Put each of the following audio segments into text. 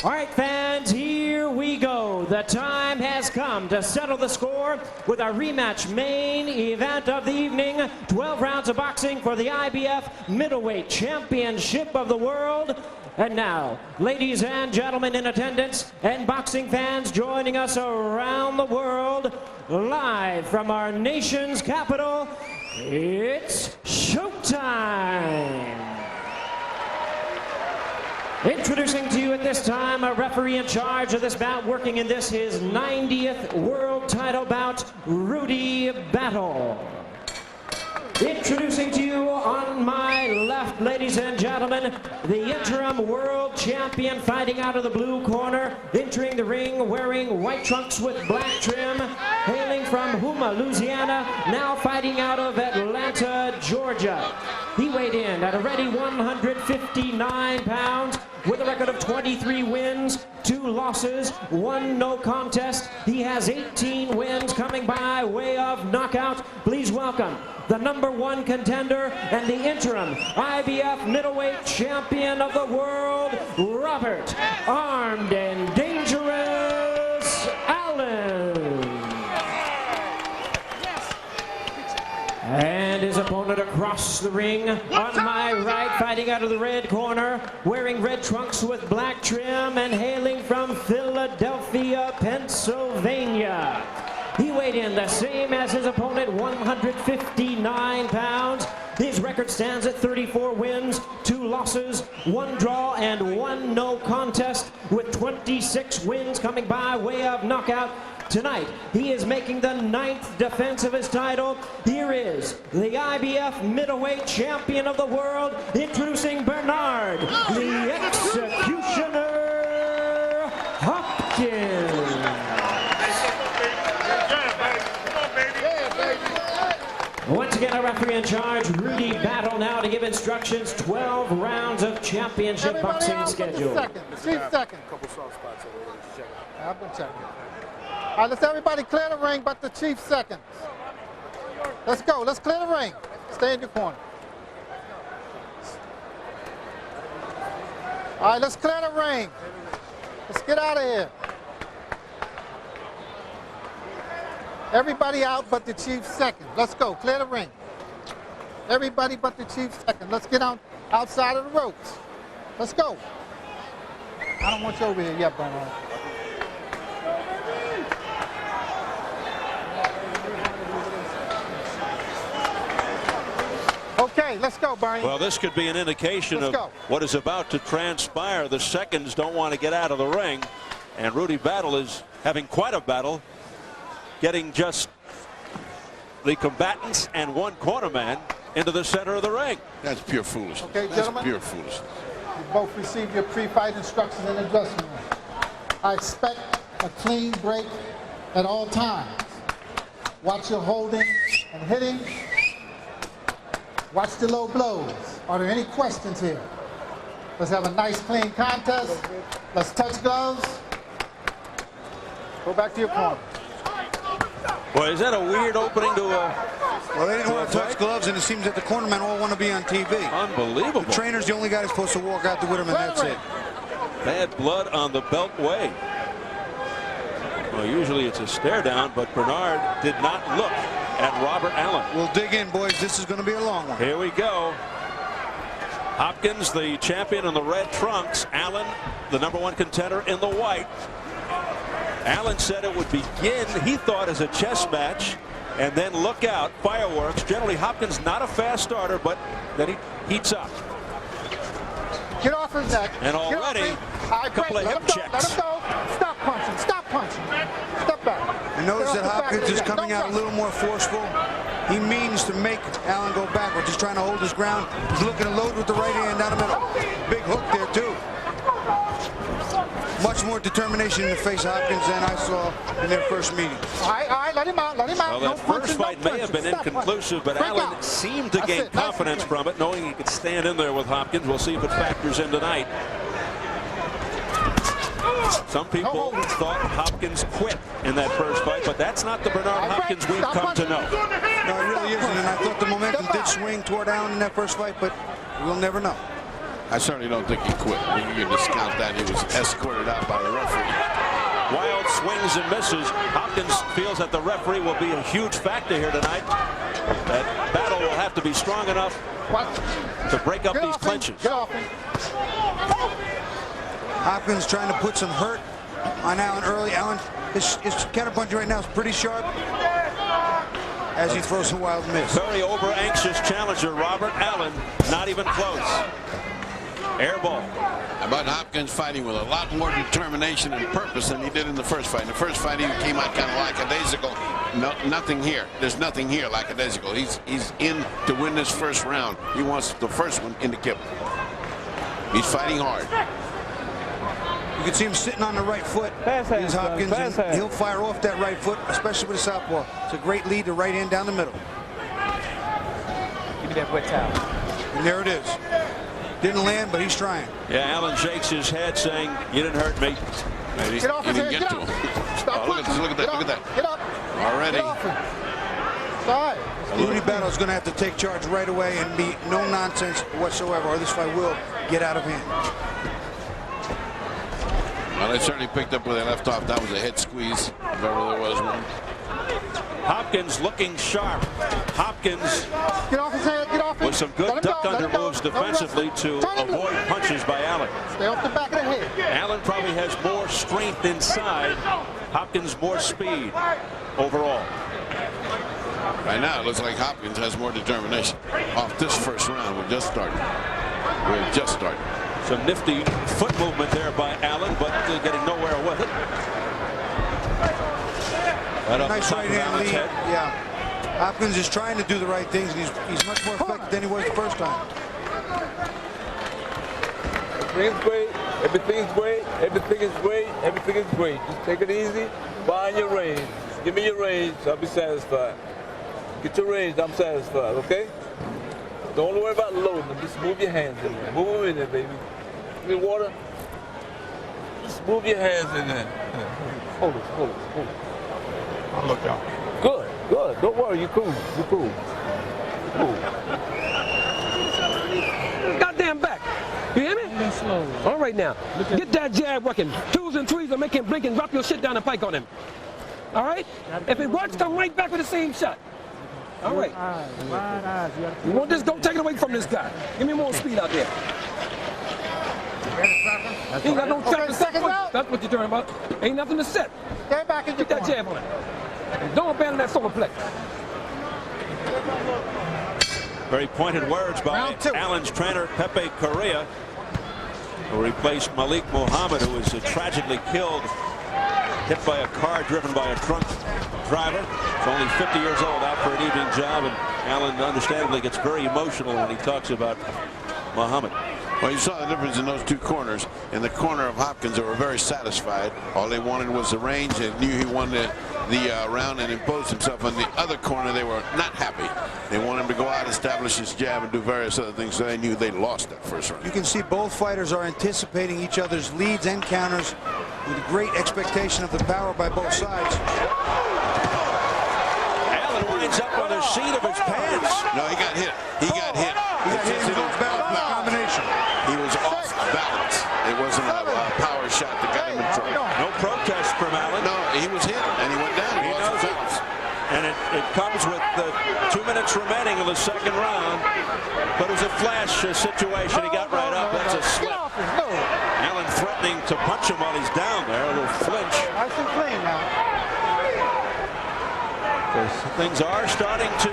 All right, fans, here we go. The time has come to settle the score with our rematch main event of the evening. 12 rounds of boxing for the IBF Middleweight Championship of the World. And now, ladies and gentlemen in attendance and boxing fans joining us around the world, live from our nation's capital, it's showtime. Introducing to you at this time a referee in charge of this bout, working in this his 90th world title bout, Rudy Battle. Introducing to you on my left, ladies and gentlemen, the interim world champion fighting out of the blue corner, entering the ring wearing white trunks with black trim, hailing from Houma, Louisiana, now fighting out of Atlanta, Georgia. He weighed in at a ready 159 pounds with a record of 23 wins, 2 losses, 1 no contest. He has 18 wins coming by way of knockout. Please welcome the #1 contender and the interim IBF middleweight champion of the world, Robert Armed and Dangerous Allen. And his opponent across the ring on my right, fighting out of the red corner, wearing red trunks with black trim and hailing from Philadelphia, Pennsylvania. He weighed in the same as his opponent, 159 pounds. His record stands at 34 wins, 2 losses, 1 draw, and 1 no contest, with 26 wins coming by way of knockout. Tonight, he is making the 9th defense of his title. Here is the IBF middleweight champion of the world, introducing Bernard, the Executioner Hopkins. Once again, our referee in charge, Rudy Battle, now to give instructions. 12 rounds of championship boxing schedule. Chief second. Couple soft spots over there. I've been checking. All right, let's everybody clear the ring but the chief seconds. Let's go. Let's clear the ring. Stay in your corner. All right, let's clear the ring. Let's get out of here. Everybody out but the chief second. Let's go. Clear the ring. Everybody but the chief second. Let's get outside of the ropes. Let's go. I don't want you over here yet, Bernard. Okay, let's go, Barney. Well, this could be an indication of what is about to transpire. The seconds don't want to get out of the ring, and Rudy Battle is having quite a battle, getting just the combatants and 1 cornerman into the center of the ring. That's pure foolishness. Okay, gentlemen. That's pure foolishness. You both received your pre-fight instructions in the dressing room. I expect a clean break at all times. Watch your holding and hitting. Watch the low blows. Are there any questions here? Let's have a nice, clean contest. Let's touch gloves. Go back to your corner. Boy, is that a weird opening to a... Well, they didn't want to touch gloves, and it seems that the cornermen all want to be on TV. Unbelievable. The trainer's the only guy that's supposed to walk out there with him, and that's it. Bad blood on the beltway. Well, usually it's a stare down, but Bernard did not look at Robert Allen. We'll dig in, boys. This is going to be a long one. Here we go. Hopkins, the champion in the red trunks. Allen, the #1 contender in the white. Allen said it would begin, he thought, as a chess match, and then look out, fireworks. Generally, Hopkins not a fast starter, but then he heats up. Get off his neck. And already, a couple of hip checks. Let him go. Stop punching. Stop punching. Step back. And notice that Hopkins is coming out a little more forceful. He means to make Allen go backwards. He's trying to hold his ground. He's looking to load with the right hand down the middle. Big hook there, too. Much more determination in the face of Hopkins than I saw in their first meeting. All right, let him out, let him out. Well, that first fight may have been inconclusive, but Allen seemed to gain confidence from it, knowing he could stand in there with Hopkins. We'll see if it factors in tonight. Some people thought Hopkins quit in that first fight, but that's not the Bernard Hopkins we've come to know. No, it really isn't, and I thought the momentum did swing toward Allen in that first fight, but we'll never know. I certainly don't think he quit. I think you can discount that. He was escorted out by the referee. Wild swings and misses. Hopkins feels that the referee will be a huge factor here tonight. That battle will have to be strong enough to break up these clinches. Get off him. Hopkins trying to put some hurt on Allen early. Allen, his counterpunch right now is pretty sharp as he throws some wild miss. Very over-anxious challenger, Robert Allen, not even close. Air ball. But Hopkins fighting with a lot more determination and purpose than he did in the first fight. In the first fight, he came out kind of lackadaisical. No, nothing here. There's nothing here lackadaisical. He's in to win this first round. He wants the first one in the kibble. He's fighting hard. You can see him sitting on the right foot. He's Hopkins, and he'll fire off that right foot, especially with a southpaw. It's a great lead to right hand down the middle. Give me that wet towel. And there it is. Didn't land, but he's trying. Yeah, Allen shakes his head saying, "You didn't hurt me." Get off his head. Get up. Stop punching. Look at that. Look at that. Get up. Already. Get off him. Sorry. Looney Battle is going to have to take charge right away and be no nonsense whatsoever, or this fight will get out of hand. Well, they certainly picked up where they left off. That was a head squeeze, if ever there was one. Hopkins looking sharp. Hopkins Get off his head. Get off him. with some good duck under moves defensively to avoid punches by Allen. Stay off the back of the head. Allen probably has more strength inside. Hopkins more speed overall. Right now, it looks like Hopkins has more determination. Off this first round, we're just starting. We're just starting. Some nifty foot movement there by Allen, but getting nowhere with it. Right Nice right hand lead. Yeah. Hopkins is trying to do the right things. He's much more effective than he was the first time. Everything's great. Everything's great. Everything is great. Everything is great. Just take it easy. Find your range. Give me your range. I'll be satisfied. Get your range. I'm satisfied. Okay? Don't worry about loading them. Just move your hands in there. Move them in there, baby. Give me water. Just move your hands in there. Hold it. Hold it. Hold it. I'll look out. Good. Good. Don't worry. You're cool. You're cool. Cool. Goddamn back. You hear me? All right now. Get that jab working. 2s and 3s will make him blink and drop your shit down the pike on him. All right? If it works, come right back with the same shot. All right. You want this? Don't take it away from this guy. Give me more speed out there. He ain't got no trap to set. That's what you're talking about. Ain't nothing to set. Stay back in your Get that jab on it. And don't abandon that solar plexus. Very pointed words by Allen's trainer, Pepe Correa, who replaced Malik Muhammad, who was tragically killed, hit by a car driven by a drunk driver. He's only 50 years old, out for an evening job, and Allen understandably gets very emotional when he talks about Muhammad. Well, you saw the difference in those two corners. In the corner of Hopkins, they were very satisfied. All they wanted was the range. They knew he won the round and imposed himself. In the other corner, they were not happy. They wanted him to go out, establish his jab, and do various other things, so they knew they lost that first round. You can see both fighters are anticipating each other's leads and counters with a great expectation of the power by both sides. Allen winds up on the seat of his pants. No, he got hit. He got hit. He got hit in both balance combination. He was off balance. It wasn't a power shot that got him in trouble. No protest from Allen. No, he was hit, and he went down. He knows it. And it comes with 2 minutes remaining in the second round. But it was a flash situation. He got right up. That's a slip. Allen threatening to punch him while he's down there. A little flinch. Nice and clean now. Things are starting to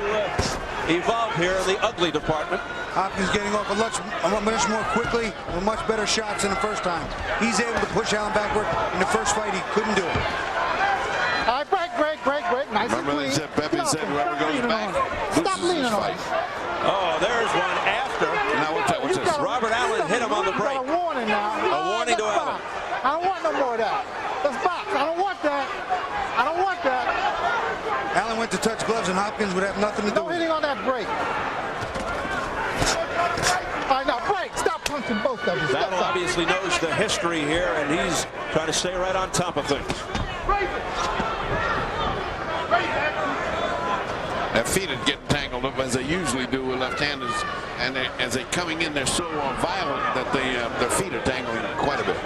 evolve here in the ugly department. Hopkins getting off a much more quickly with much better shots than the first time. He's able to push Allen backward. In the first fight, he couldn't do it. All right, break. Nice and Remember clean. they said, Pepe said, whoever goes back Stop loses leaning this on fight. it. Oh, there's one after. Now, what's this? Robert Allen hit him on the break. A warning now. A warning to Let's Allen. box. I don't want no more of that. Let's box. I don't want that. I don't want that. Allen went to touch gloves, and Hopkins would have nothing to do No with hitting it. on that break. All right, now break. Stop punching both of you. Battle obviously knows the history here, and he's trying to stay right on top of things. Their feet would get tangled up as they usually do with left-handers, and as they're coming in, they're so violent that their feet are tangling quite a bit.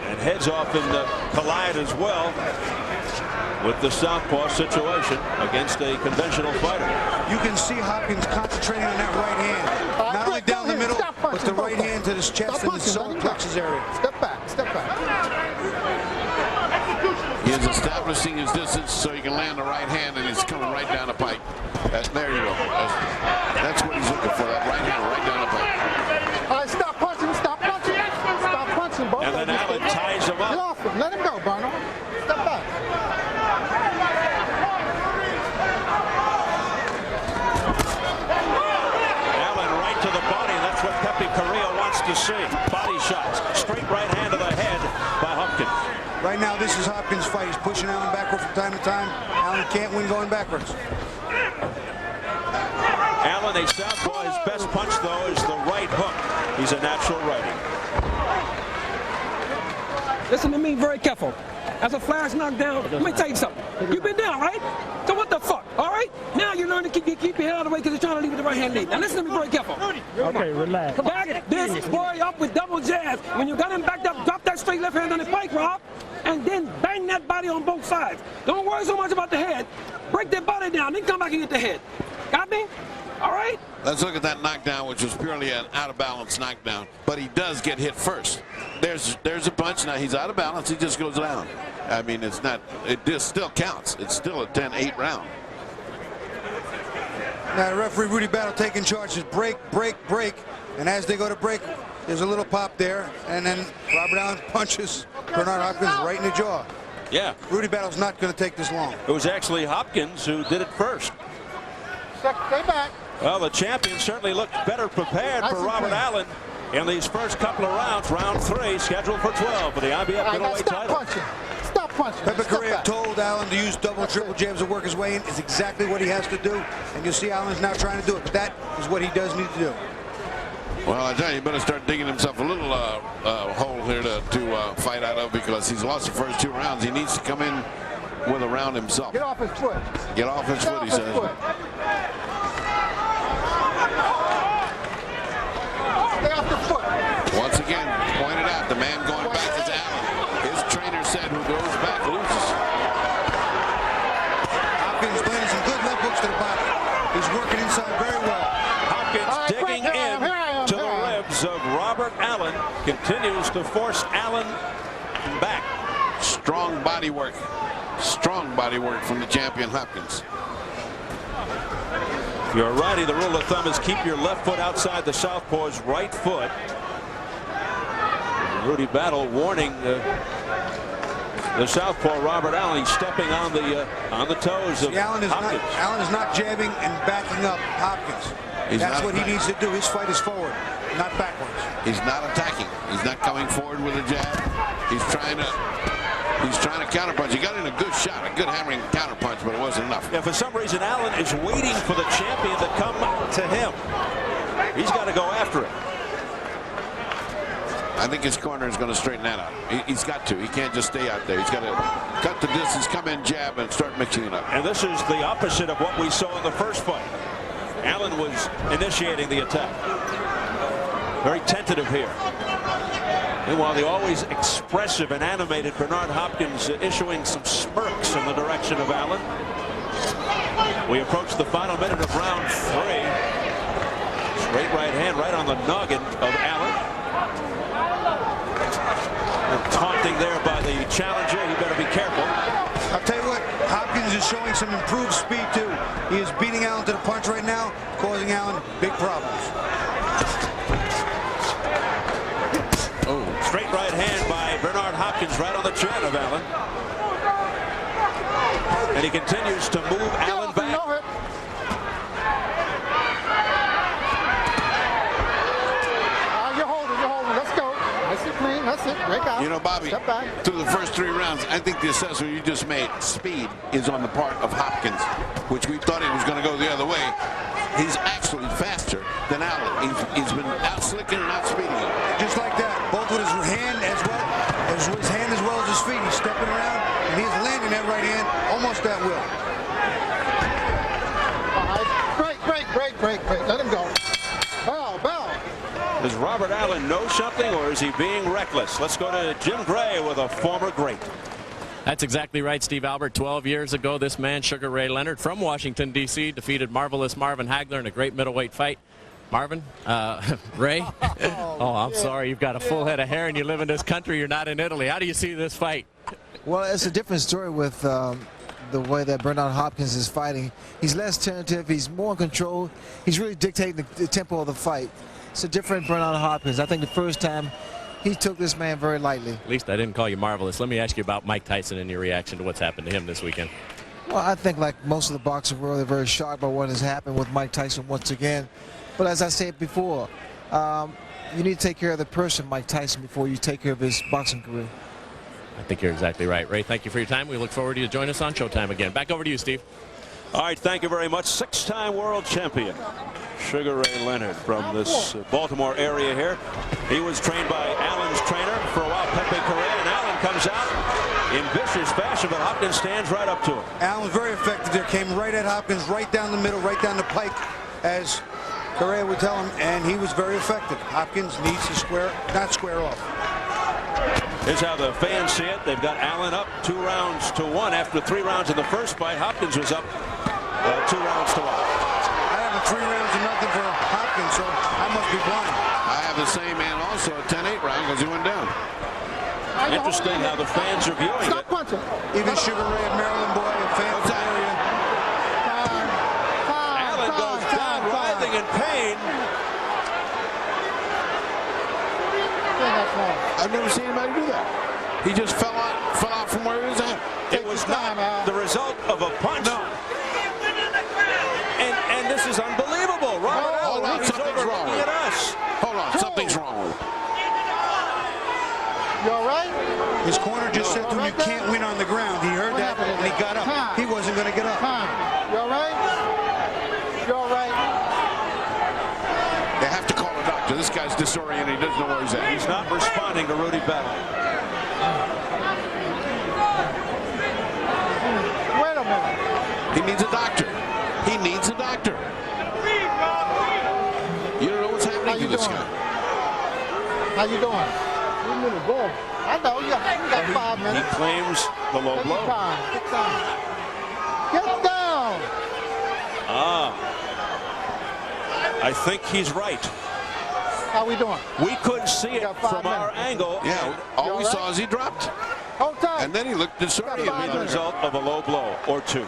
And heads often collide as well with the southpaw situation against a conventional fighter. You can see Hopkins concentrating on that right hand. Not only down the middle, but the right hand to his chest and the solar plexus area. Step back, step back. He is establishing his distance so he can land the right hand, and it's coming right down the pipe. There you go. That's what he's looking for, that right hand right down the pipe. All right, stop punching, stop punching. Stop punching, both. And then Allen ties him Get up. off him. Let him go, Barnum. Step back. Allen right to the body. That's what Pepe Correa wants to see. Body shots. Straight right hand to the head by Hopkins. Right now, this is Hopkins' fight. He's pushing Allen backward from time to time. Allen can't win going backwards. Allen, a southpaw. His best punch, though, is the right hook. He's a natural righty. Listen to me very careful. As a flash knockdown, let me tell you something. You've been down, right? So what the fuck, all right? Now you learn to keep your head out of the way because you're trying to leave with the right hand lead. Now listen to me very careful. Okay, relax. Back this boy up with double jabs. When you got him backed up, drop that straight left hand on his pike, Rob, and then bang that body on both sides. Don't worry so much about the head. Break that body down, then come back and get the head. Got me? All right? Let's look at that knockdown, which was purely an out-of-balance knockdown. But he does get hit first. There's a punch. Now he's out of balance. He just goes down. I mean, it's not. It just still counts. It's still a 10-8 round. Now the referee Rudy Battle taking charge. Says break, break, break. And as they go to break, there's a little pop there. And then Robert Allen punches Bernard Hopkins right in the jaw. Yeah. Rudy Battle's not going to take this long. It was actually Hopkins who did it first. Stay back. Well, the champion certainly looked better prepared for Robert Allen in these first couple of rounds. Round 3 scheduled for 12 for the IBF middleweight title. Punching. Stop punching. Pepe Step Correa back. told Allen to use double and triple jabs to work his way in. Is exactly what he has to do. And you'll see Allen's now trying to do it. But that is what he does need to do. Well, I tell you, he better start digging himself a little hole here to fight out of, because he's lost the first 2 rounds. He needs to come in with a round himself. Get off his foot. Get off his foot, he says. Stay off the foot. Once again, pointed out, the man going back is Allen. His trainer said who goes back loses. Hopkins landing some good left hooks to the body. He's working inside very well. Hopkins digging in to the ribs of Robert Allen. Continues to force Allen back. Strong body work. Strong body work from the champion Hopkins. If you're a righty, the rule of thumb is keep your left foot outside the southpaw's right foot. Rudy Battle warning the southpaw Robert Allen. He's stepping on the toes of Hopkins. Allen is not jabbing and backing up Hopkins. That's what he needs to do. His fight is forward, not backwards. He's not attacking. He's not coming forward with a jab. He's trying to counterpunch. He got in a good shot, a good hammering counterpunch, but it wasn't enough. Yeah, for some reason, Allen is waiting for the champion to come to him. He's got to go after it. I think his corner is going to straighten that out. He's got to. He can't just stay out there. He's got to cut the distance, come in, jab, and start mixing it up. And this is the opposite of what we saw in the first fight. Allen was initiating the attack. Very tentative here. Meanwhile, the always expressive and animated Bernard Hopkins issuing some smirks in the direction of Allen. We approach the final minute of round 3. Straight right hand right on the noggin of Allen. And taunting there by the challenger. He better be careful. I'll tell you what, Hopkins is showing some improved speed too. He is beating Allen to the punch right now, causing Allen big problems. Straight right hand by Bernard Hopkins right on the chin of Allen. And he continues to move Allen back. You're holding. Let's go. That's it, clean. That's it. Break out. You know, Bobby, Step back. through the first 3 rounds, I think the assessment you just made, speed, is on the part of Hopkins, which we thought he was going to go the other way. He's actually faster than Allen. He's been out-slicking and out-speeding him. Just like that, both with his hand as well as his feet. He's stepping around, and he's landing that right hand almost at will. Allen know something, or is he being reckless? Let's go to Jim Gray with a former great. That's exactly right, Steve Albert. 12 years ago, this man, Sugar Ray Leonard, from Washington, D.C., defeated marvelous Marvin Hagler in a great middleweight fight. Marvin, Ray, oh, I'm sorry, you've got a full head of hair and you live in this country, you're not in Italy. How do you see this fight? Well, it's a different story with the way that Bernard Hopkins is fighting. He's less tentative, he's more in control, he's really dictating the tempo of the fight. It's a different Bernard Hopkins. I think the first time he took this man very lightly. At least I didn't call you marvelous. Let me ask you about Mike Tyson and your reaction to what's happened to him this weekend. Well, I think like most of the boxing world, they're very shocked by what has happened with Mike Tyson once again. But as I said before, you need to take care of the person, Mike Tyson, before you take care of his boxing career. I think you're exactly right. Ray, thank you for your time. We look forward to you join us on Showtime again. Back over to you, Steve. All right, thank you very much. 6-time world champion, Sugar Ray Leonard from this Baltimore area here. He was trained by Allen's trainer for a while, Pepe Correa, and Allen comes out in vicious fashion, but Hopkins stands right up to him. Allen was very effective there, came right at Hopkins, right down the middle, right down the pike, as Correa would tell him, and he was very effective. Hopkins needs to not square off. Here's how the fans see it. They've got Allen up 2-1 after 3 rounds in the first fight. Hopkins was up 2-1. I have a 3 rounds to nothing for Hopkins, so I must be blind. I have the same man also, a 10-8 round because he went down. Interesting how the fans are viewing it. Even Sugar Ray, a Maryland boy, a fan of the area. Allen goes down, writhing in pain. I've never seen anybody do that. He just fell out from where he was at. It was not the result of a punch. No. And this is unbelievable. Robert Hold Allen, on, something's wrong. looking at us. Hold on, something's wrong. You all right? His corner just said to him, you can't win on the ground. He heard that, and he got up. He wasn't going to get up. You all right? You all right? They have to call a doctor. This guy's disoriented. He doesn't know where he's at. He's not responding to Rudy Battle. Wait a minute. He needs a doctor. He needs a doctor. You don't know what's happening to this guy. How you doing? I know. You got 5 minutes. He claims the low blow. Take time. Get down. I think he's right. How we doing? We couldn't see it from our angle. Yeah, all we saw is he dropped. Hold tight. And then he looked disoriented. It be the result of a low blow or 2.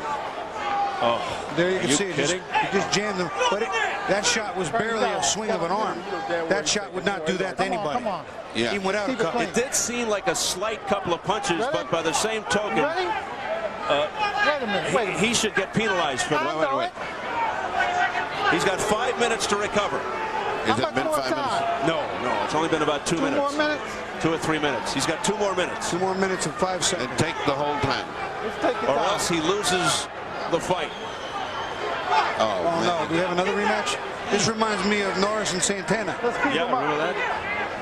Oh, There you can are you see it. kidding? He just jammed him. But that shot was barely a swing of an arm. That shot would not do that to anybody. Come on. Yeah. Even without a Keep it cut. clean. It did seem like a slight couple of punches, Ready? but by the same token, Ready? Wait a minute. Wait a minute. he should get penalized for I that. know it. He's got 5 minutes to recover. Has How it been much more 5 minutes? time? No, it's only been about 2 2 minutes. more minutes? 2 or 3 minutes. He's got 2 more minutes. 2 more minutes and 5 seconds. And take the whole time. Let's take your Or time. else he loses the fight. Oh, no. Do we have another rematch? This reminds me of Norris and Santana. Let's keep Yeah, him up. remember that?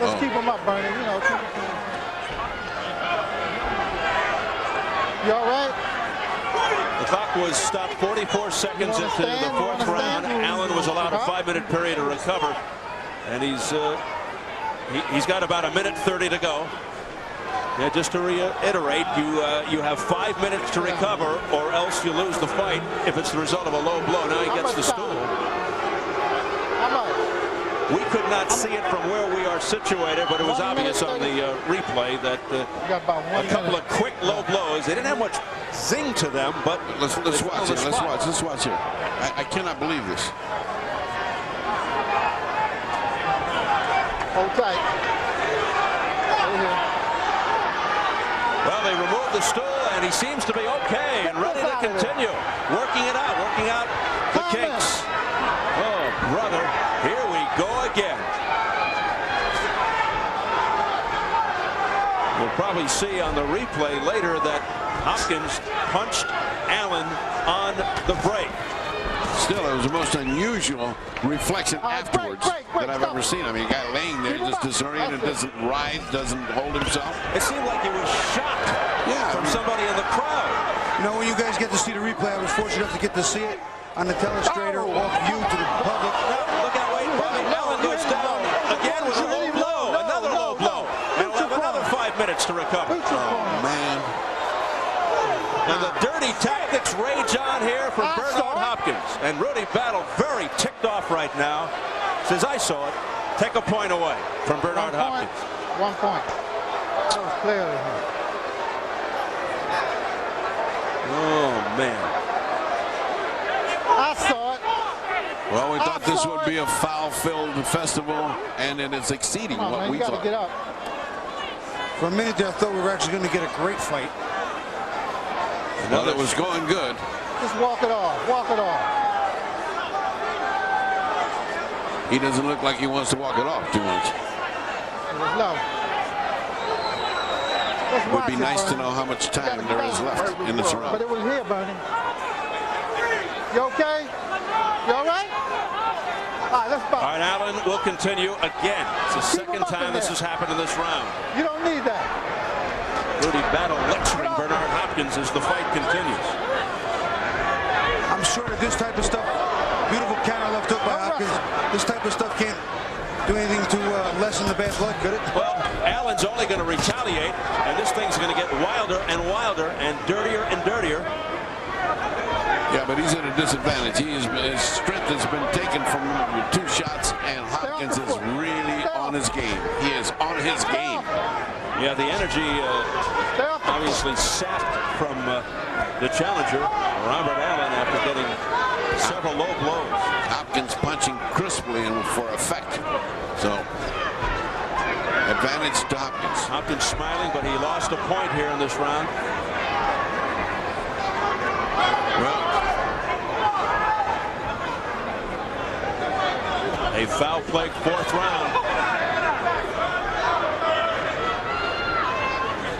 Let's keep him up, Bernie. You know, keep him clean. You all right? The clock was stopped 44 seconds into the 4th round. Allen was allowed a 5-minute period to recover, and he's got about 1:30 to go. Yeah, just to reiterate, you have 5 minutes to recover, or else you lose the fight if it's the result of a low blow. Now he gets the stool. How much? We could not see it from where we are situated, but it was 1 obvious minute, on the replay that You got about 1 a couple minute. of quick low blows. They didn't have much zing to them, but Let's they found watch the it. spot. Let's watch it. I cannot believe this. Hold tight. Right here. Well, they removed the stool, and he seems to be okay and ready to continue. Working out the kinks. Oh, brother, here we go again. We'll probably see on the replay later that Hopkins punched Allen on the break. Still, it was the most unusual reflection afterwards that I've ever seen. I mean, a guy laying there just disoriented, doesn't rise, doesn't hold himself. It seemed like he was shocked from somebody in the crowd. You know, when you guys get to see the replay, I was fortunate enough to get to see it on the telestrator off view to the public. Look out, wait, Allen goes down again with a low blow. recover. Oh, man. And the dirty tactics rage on here for Bernard Hopkins. And Rudy Battle very ticked off right now. Says, I saw it. Take a point away from Bernard Hopkins. 1 point. That was clearly him. Oh, man. I saw it. Well, we thought this would be a foul-filled festival, and it is exceeding what we thought. Get up. For a minute there, I thought we were actually going to get a great fight. Well, it was going good. Just walk it off. Walk it off. He doesn't look like he wants to walk it off too much. It was low. It would be nice to know how much time there is left in this round. But it was here, Bernie. You okay? You all right? All right, let's box. All right, Allen will continue again. It's the second time this has happened in this round. You don't need that. Rudy Battle lecturing Bernard Hopkins as the fight continues. I'm sure that this type of stuff, beautiful counter left hook by Hopkins, this type of stuff can't do anything to lessen the bad blood, could it? Well, Allen's only going to retaliate, and this thing's going to get wilder and wilder and dirtier and dirtier. Yeah, but he's at a disadvantage. His strength has been taken from 2 shots, and Hopkins is really on his game. He is on his game. Yeah, the energy obviously sapped from the challenger, Robert Allen, after getting several low blows. Hopkins punching crisply and for effect. So, advantage to Hopkins. Hopkins smiling, but he lost a point here in this round. Well, a foul-plagued 4th round.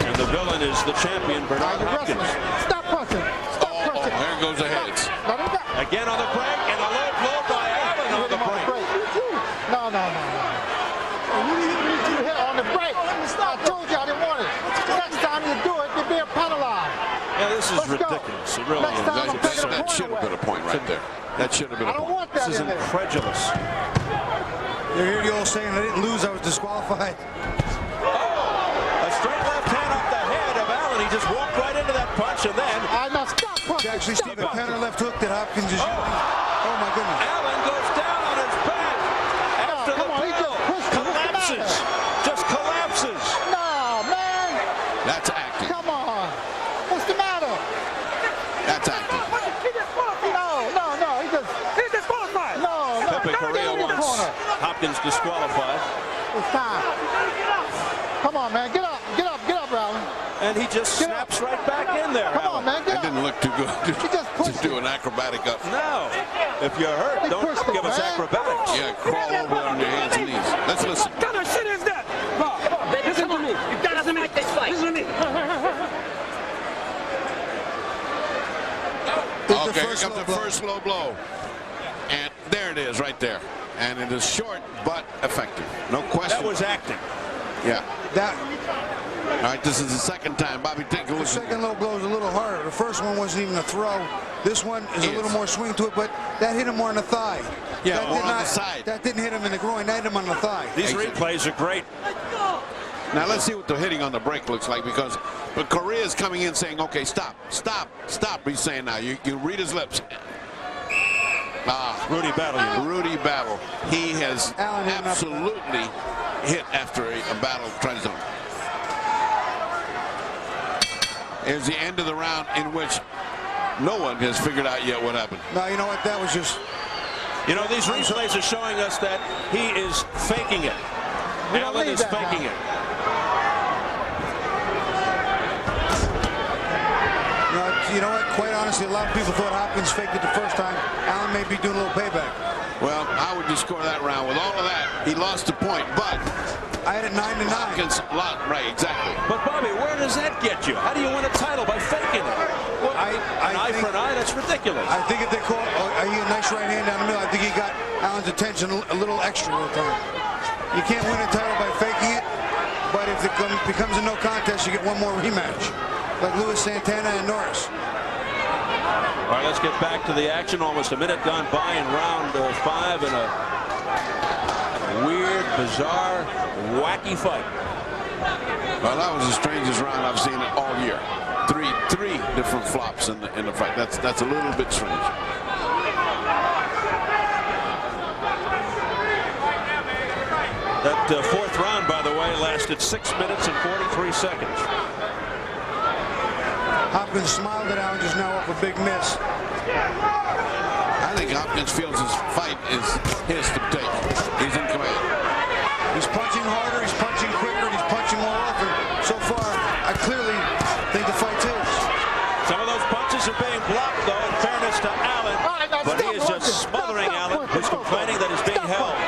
And the villain is the champion, Bernard Hopkins. Stop punching. Stop punching. there goes the heads. Let him go. Again on the break, and a low blow by Allen on the break. No. You hit on the break. I told you I didn't want it. Next time you do it, you're being penalized. Yeah, this is ridiculous. It really Next is. time I'm taking a That point should have away. been a point right there. That should have been I a don't point. want that This is in there. incredulous. You hear the old saying, I didn't lose, I was disqualified. A straight left hand off the head of Allen. He just walked right into that punch, and then I know. Stop punching. It's actually Stop Steve, a punching. counter left hook that Hopkins is using. Oh my goodness. Allen goes down on his back after come on, he the just pushed him. collapses. Just collapses. No, man. That's acting. Come on. What's the matter? That's acting. No. He's disqualified. No. Pepe Correa in the wants corner. Hopkins disqualified. It's time. Come on, man. Get up, Allen. And he just snaps right back in there. Come Allen. on, man. Get That up. didn't look too good He just to pushed do an acrobatic up. No. If you're hurt, He don't pushed him, give us man. acrobatics. Yeah, crawl over on your hands and knees. Let's listen. What kind of shit is that? Listen to me. You gotta make this fight. Listen to me. Okay, here comes the first low blow. And there it is right there. And it is short but effective. No question. That was acting. Yeah. That, All right, this is the second time. Bobby, take a the look. second low blow is a little harder. The first one wasn't even a throw. This one is a little more swing to it, but that hit him more on the thigh. Yeah, that more did on not, the side. That didn't hit him in the groin. That hit him on the thigh. These replays are great. Now let's see what the hitting on the break looks like, because but Correa is coming in saying, okay, stop. He's saying now. You read his lips. Rudy Battle. Rudy Battle. He has Allen hit absolutely hit after a battle try zone. Here's the end of the round in which no one has figured out yet what happened. No, you know what? That was just... You know, these replays are showing us that he is faking it. Allen is faking it. You know what? Quite honestly, a lot of people thought Hopkins faked it the first time. Allen may be doing a little payback. Well, how would you score that round? With all of that, he lost a point, but I had it 9-9. Hopkins, right, exactly. But Bobby, where does that get you? How do you win a title by faking it? Well, an eye for an eye? That's ridiculous. I think if they call a nice right hand down the middle, I think he got Allen's attention a little extra at the time. You can't win a title by faking it, but if it becomes a no contest, you get one more rematch, like Luis Santana and Norris. All right, let's get back to the action. Almost a minute gone by in round 5 in a weird, bizarre, wacky fight. Well, that was the strangest round I've seen all year. Three different flops in the fight. That's a little bit strange. That fourth round, by the way, lasted 6 minutes and 43 seconds. Hopkins smiled at Allen just now off a big miss. I think Hopkins feels his fight is his to take. He's in command. He's punching harder, he's punching quicker, and he's punching more often. So far, I clearly think the fight's his. Some of those punches are being blocked, though, in fairness to Allen. But he is just smothering Allen, who's complaining that he's being held.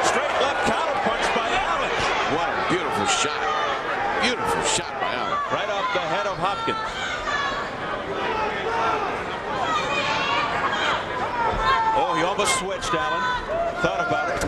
Straight left counter punch by Allen. What a beautiful shot. Beautiful shot by Allen. Right off the head of Hopkins. Oh, he almost switched, Allen. Thought about it.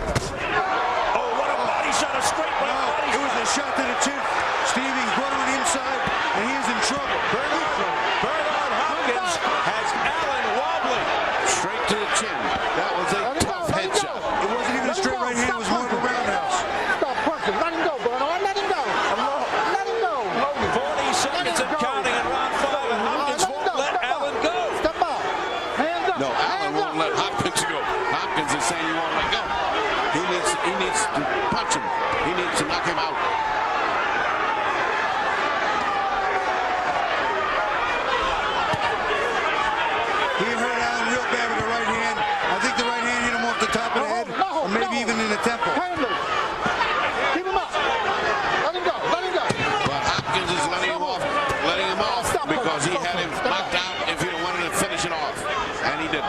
Oh, what a body shot. A straight right body It was a shot to the chin. Stevie's going inside, and he is in trouble. Bernard Hopkins has Allen wobbling. Straight to the chin. That was a tough headshot. It wasn't even a straight right hand, it was more of a roundhouse. Stop punching. Let him go, Bernard. Let him go. Let him go. 40 seconds and counting in round 5, and Hopkins won't let Allen go. Step out. Hands up. No, Allen won't let Hopkins go. Hopkins is saying he won't let go. He needs to punch him. He needs to knock him out. He hurt Allen real bad with the right hand. I think the right hand hit him off the top of the head, or maybe even in the temple. Hand loose. Keep him up. Let him go. Let him go. But Hopkins is letting him off because he had him knocked out if he wanted to finish it off. And he didn't.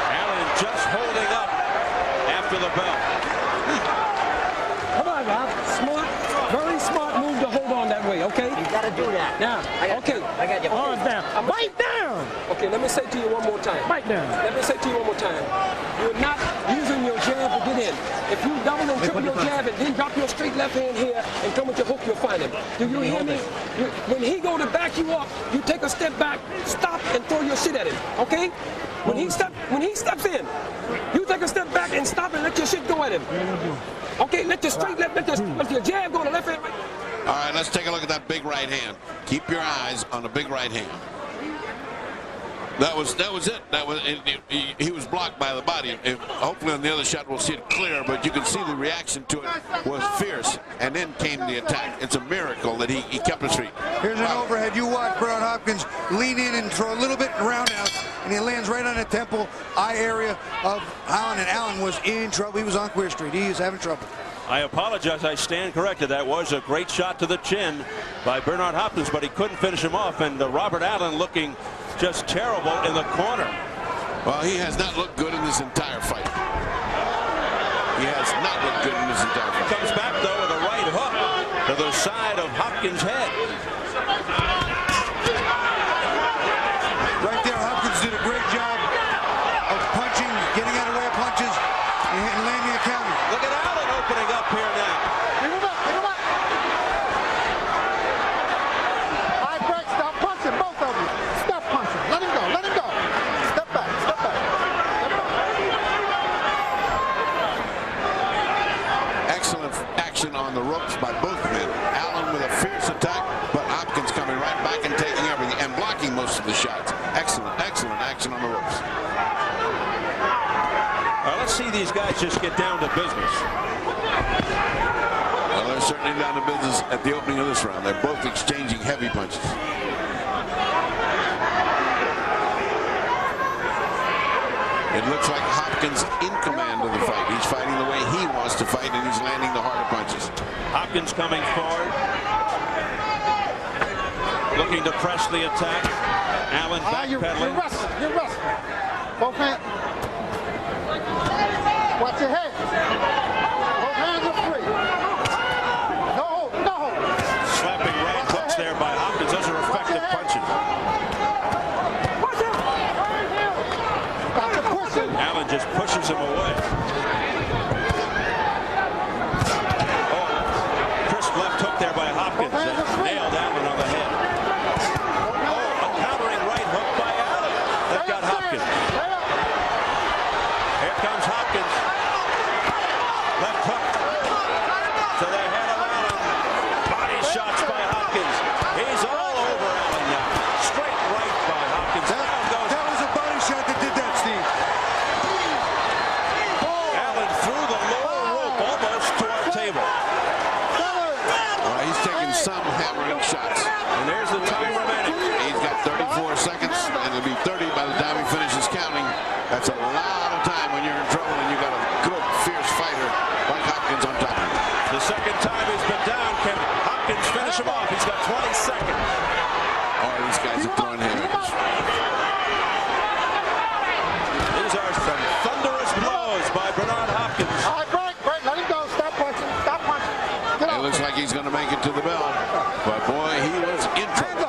Allen just holding up after the bell. Come on, Rob. Smart, very smart move to hold on that way, okay? You gotta do that. Now, okay. I got you. Arms down. Bite down. Okay, let me say to you one more time. Bite down. Let me say to you one more time. You're not using your jab to get in. If you double and triple your jab and then drop your straight left hand here and come with your hook, you'll find him. Do you hear me? When he go to back you up, you take a step back, stop, and throw your shit at him. Okay? When he steps in, you take a step back and stop and let your shit go at him. Okay, let your straight left, let your jab go to left hand. Right. All right, let's take a look at that big right hand. Keep your eyes on the big right hand. That was it. He was blocked by the body. Hopefully on the other shot we'll see it clear, but you can see the reaction to it was fierce, and then came the attack. It's a miracle that he kept his feet. Here's an overhead. You watch Bernard Hopkins lean in and throw a little bit in roundhouse, and he lands right on the temple eye area of Allen, and Allen was in trouble. He was on Queer Street. He is having trouble. I apologize. I stand corrected. That was a great shot to the chin by Bernard Hopkins, but he couldn't finish him off. And Robert Allen looking just terrible in the corner. Well, he has not looked good in this entire fight. He has not looked good in this entire fight. Comes back, though, with a right hook to the side of Hopkins' head. Right there, Hopkins did a great job of punching, getting out of the way of punches, and landing a counter. Look at Allen opening up here now. Keep him up. Keep him up. High break. Stop punching, both of you. Stop punching. Let him go. Let him go. Step back. Step back. Step back. Excellent action on the ropes by both men. Allen with a fierce attack, but Hopkins coming right back and taking everything and blocking most of the shots. Excellent action on the ropes. Let's see these guys just get down to business. Well, they're certainly down to business at the opening of this round. They're both exchanging heavy punches. It looks like Hopkins in command of the fight. He's fighting the way he wants to fight, and he's landing the harder punches. Hopkins coming forward, looking to press the attack. Allen backpedaling. You're wrestling. Both hands. Watch your head. Both hands are free. No hold. No hold. Slapping right hooks there by Hopkins. Those are effective punches. Stop the pushing. Allen just pushes him away. Oh, crisp left hook there by Hopkins. Nailed Allen on the head. Oh, like he's going to make it to the bell. But boy, he was in trouble.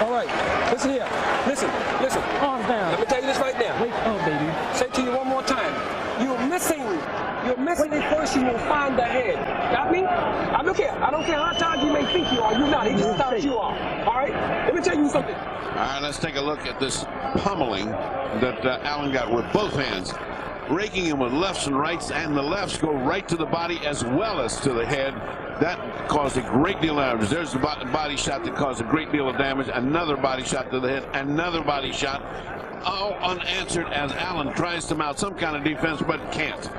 All right, listen here. Listen. Arms down. Let me tell you this right now. Wait, oh, baby. Say it to you one more time. You're missing it first. You will find the head. Got me? I don't care how talented you may think you are. You're not. He's just talented you are. All right? Let me tell you something. All right, let's take a look at this pummeling that Allen got with both hands. Raking him with lefts and rights, and the lefts go right to the body as well as to the head. That caused a great deal of damage. There's the body shot that caused a great deal of damage. Another body shot to the head. Another body shot. All unanswered as Allen tries to mount some kind of defense, but can't.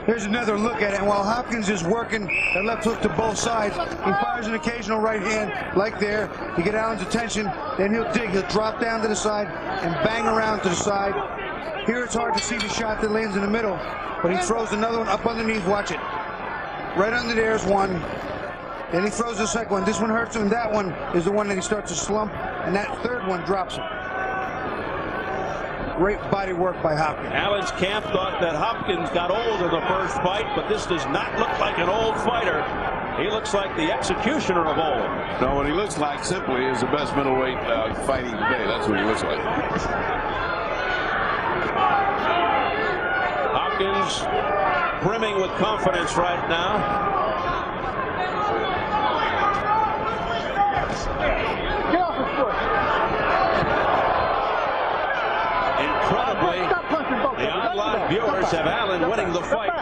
Here's another look at it. And while Hopkins is working that left hook to both sides, he fires an occasional right hand like there. You get Allen's attention, then he'll dig. He'll drop down to the side and bang around to the side. Here it's hard to see the shot that lands in the middle, but he throws another one up underneath. Watch it. Right under there's one. Then he throws the second one. This one hurts him. That one is the one that he starts to slump, and that third one drops him. Great body work by Hopkins. Allen's camp thought that Hopkins got old in the first fight, but this does not look like an old fighter. He looks like the executioner of old. No, what he looks like simply is the best middleweight fighting today. That's what he looks like. Hopkins brimming with confidence right now. Get off his foot. Incredibly, the online viewers have Allen winning the fight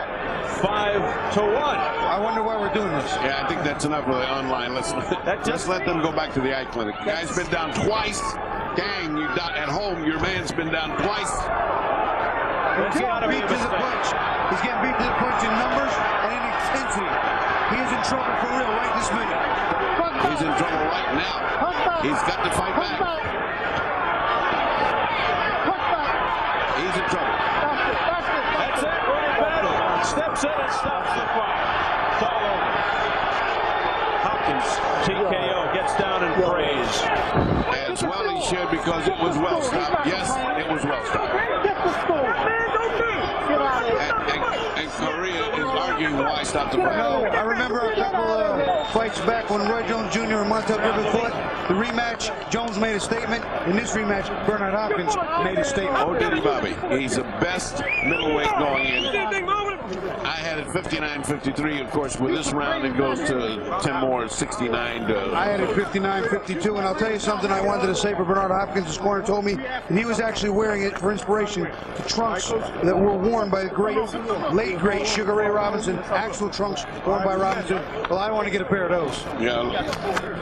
5-1. I wonder why we're doing this. Yeah, I think that's enough of the online. Let's let them go back to the eye clinic. The guy's been down twice. Gang, you at home, your man's been down twice. He's getting beat to the punch. He's getting beat to the punch in numbers and in intensity. He is in trouble for real right this minute. He's in trouble right now. He's got to fight back. He's in trouble. That's it, right battle. Steps in and stops the fight. It's all over. Hopkins, TKO, gets down and prays. As well he should, because it was well stopped. Yes, it was well stopped. And Korea is arguing why stop the fight. No, I remember a couple of fights back when Roy Jones Jr. and Montel Griffith fought. The rematch, Jones made a statement. In this rematch, Bernard Hopkins made a statement. Oh, did he, Bobby? He's the best middleweight going in. I had it 59-53. Of course, with this round, it goes to 10 more, 69 to... I had it 59-52, and I'll tell you something I wanted to say for Bernard Hopkins. His corner told me that he was actually wearing it for inspiration. The trunks that were worn by the late great Sugar Ray Robinson, actual trunks worn by Robinson. Well, I want to get a pair of those. Yeah,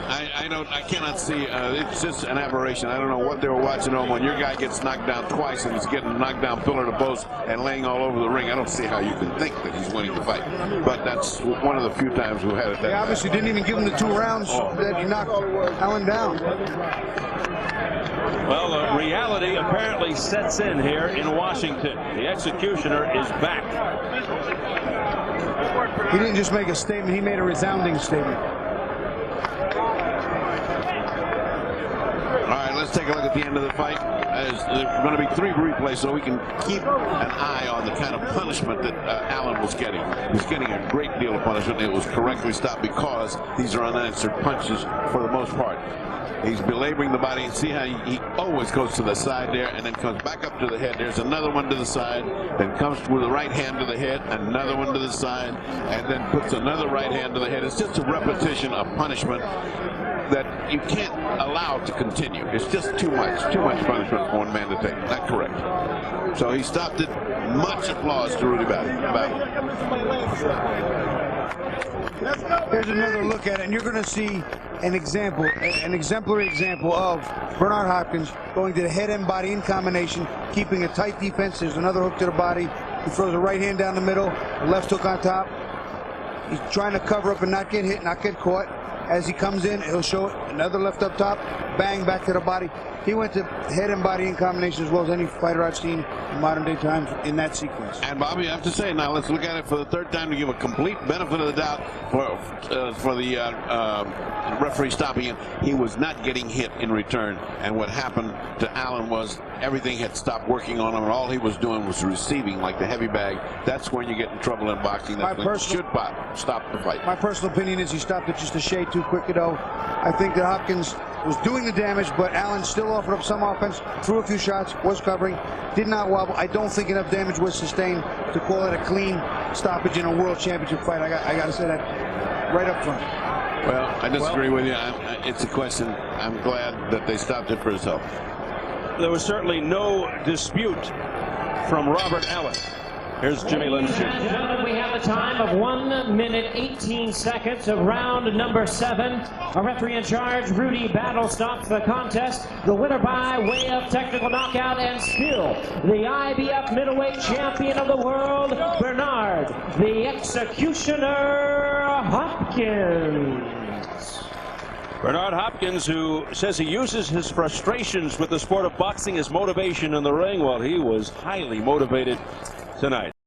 I cannot see. It's just an aberration. I don't know what they were watching on when your guy gets knocked down twice and he's getting knocked down pillar to post and laying all over the ring. I don't see how you can think that he's winning the fight. But that's one of the few times we had it. They obviously didn't even give him the 2 rounds that he knocked Allen down. Well, reality apparently sets in here in Washington. The executioner is back. He didn't just make a statement, he made a resounding statement. All right, let's take a look at the end of the fight. There's going to be 3 replays so we can keep an eye on the kind of punishment that Allen was getting. He's getting a great deal of punishment. It was correctly stopped because these are unanswered punches for the most part. He's belaboring the body, and see how he always goes to the side there and then comes back up to the head. There's another one to the side, then comes with the right hand to the head, another one to the side, and then puts another right hand to the head. It's just a repetition of punishment that you can't allow to continue. It's just too much punishment for one man to take. Not correct. So he stopped it. Much applause to Rudy Battle. Here's another look at it, and you're going to see an example, an exemplary example of Bernard Hopkins going to the head and body in combination, keeping a tight defense. There's another hook to the body. He throws a right hand down the middle, a left hook on top. He's trying to cover up and not get hit, not get caught. As he comes in, he'll show another left up top, bang back to the body. He went to head and body in combination as well as any fighter I've seen in modern day times in that sequence. And Bobby, I have to say, now let's look at it for the third time to give a complete benefit of the doubt for the referee stopping it. He was not getting hit in return, and what happened to Allen was everything had stopped working on him, and all he was doing was receiving like the heavy bag. That's when you get in trouble in boxing. That's when you should stop the fight. My personal opinion is he stopped it just a shade too quick, though. I think that Hopkins was doing the damage, but Allen still offered up some offense, threw a few shots, was covering, did not wobble. I don't think enough damage was sustained to call it a clean stoppage in a world championship fight. I got to say that right up front. Well, I disagree with you. It's a question. I'm glad that they stopped it for his health. There was certainly no dispute from Robert Allen. Here's Jimmy Lynch. Ladies and gentlemen, we have a time of 1 minute 18 seconds of round number 7. Our referee in charge, Rudy Battle, stops the contest. The winner by way of technical knockout, and still the IBF middleweight champion of the world, Bernard, the Executioner Hopkins. Bernard Hopkins, who says he uses his frustrations with the sport of boxing as motivation in the ring. Well, he was highly motivated tonight.